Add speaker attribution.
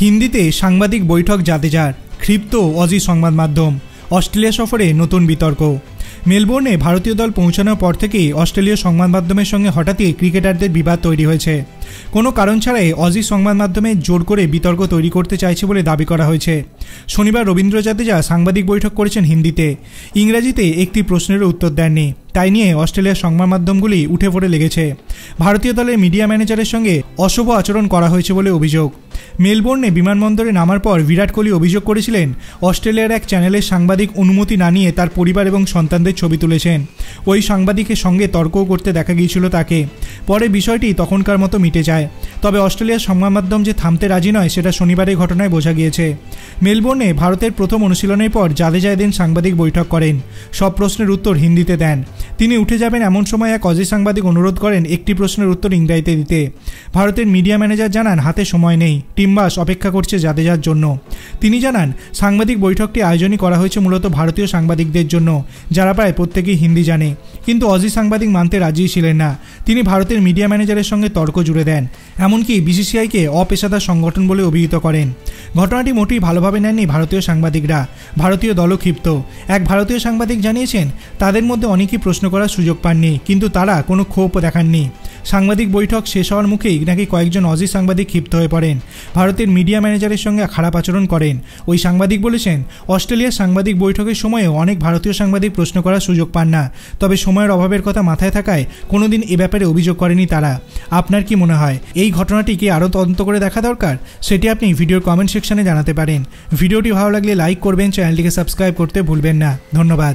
Speaker 1: হিন্দিতে সাংবাদিক বৈঠক জাদেজার, ক্ষিপ্ত অজি সংবাদ মাধ্যম। অস্ট্রেলিয়া সফরে নতুন বিতর্ক। মেলবোর্নে ভারতীয় দল পৌঁছানোর পর থেকেই অস্ট্রেলীয় সংবাদ মাধ্যমের সঙ্গে হঠাৎই ক্রিকেটারদের বিবাদ তৈরি হয়েছে। কোনো কারণ ছাড়াই অজি সংবাদ মাধ্যমে জোর করে বিতর্ক তৈরি করতে চাইছে বলে দাবি করা হয়েছে। শনিবার রবীন্দ্র জাদেজা সাংবাদিক বৈঠক করেছেন হিন্দিতে। ইংরেজিতে একটি প্রশ্নেরও উত্তর দেননি। তাই নিয়ে অস্ট্রেলিয়ার সংবাদ মাধ্যমগুলি উঠে পড়ে লেগেছে। ভারতীয় দলের মিডিয়া ম্যানেজারের সঙ্গে অশুভ আচরণ করা হয়েছে বলে অভিযোগ। মেলবোর্নে বিমানবন্দরে নামার পর বিরাট কোহলি অভিযোগ করেছিলেন, অস্ট্রেলিয়ার এক চ্যানেলের সাংবাদিক অনুমতি না নিয়ে তার পরিবার এবং সন্তানদের ছবি তুলেছেন। ওই সাংবাদিকের সঙ্গে তর্কও করতে দেখা গিয়েছিল তাকে। পরে বিষয়টি তখনকার মতো মিটে যায়। তবে অস্ট্রেলিয়ার সংবাদ মাধ্যম যে থামতে রাজি নয় সেটা শনিবারের ঘটনায় বোঝা গিয়েছে। মেলবোর্নে ভারতের প্রথম অনুশীলনের পর জাদেজা এদিন সাংবাদিক বৈঠক করেন। সব প্রশ্নের উত্তর হিন্দিতে দেন। তিনি উঠে যাবেন এমন সময় এক অজি সাংবাদিক অনুরোধ করেন একটি প্রশ্নের উত্তর ইংরেজিতে দিতে। ভারতের মিডিয়া ম্যানেজার জানান, হাতে সময় নেই, টিম বাস অপেক্ষা করছে জাদেজার জন্য। তিনি জানান, সাংবাদিক বৈঠকটি আয়োজনই করা হয়েছে মূলত ভারতীয় সাংবাদিকদের জন্য, যারা প্রায় প্রত্যেকেই হিন্দি জানে। কিন্তু অজি সাংবাদিক মানতে রাজি ছিলেন না। তিনি ভারতের মিডিয়া ম্যানেজারের সঙ্গে তর্ক জুড়ে দেন। এমনকি বিসিসিআইকে অপেশাদার সংগঠন বলে অভিহিত করেন। ঘটনাটি মোটেই ভালোভাবে নেননি ভারতীয় সাংবাদিকরা। ভারতীয় দলও ক্ষিপ্ত। এক ভারতীয় সাংবাদিক জানিয়েছেন, তাদের মধ্যে অনেকেই প্রশ্ন করার সুযোগ পাননি, কিন্তু তারা কোনো ক্ষোভ দেখাননি। সাংবাদিক বৈঠক শেষ হওয়ার মুখেই নাকি কয়েকজন অজি সাংবাদিক ক্ষিপ্ত হয়ে পড়েন, ভারতের মিডিয়া ম্যানেজারের সঙ্গে খারাপ আচরণ করেন। ওই সাংবাদিক বলেছেন, অস্ট্রেলিয়ার সাংবাদিক বৈঠকের সময়েও অনেক ভারতীয় সাংবাদিক প্রশ্ন করার সুযোগ পান না। তবে সময়ের অভাবের কথা মাথায় থাকায় কোনোদিন এ ব্যাপারে অভিযোগ করেনি তারা। আপনার কি মনে হয় এই ঘটনাটি কি আরও তদন্ত করে দেখা দরকার? সেটি আপনি ভিডিওর কমেন্ট সেকশনে জানাতে পারেন। ভিডিওটি ভালো লাগলে লাইক করবেন, চ্যানেলটিকে সাবস্ক্রাইব করতে ভুলবেন না। ধন্যবাদ।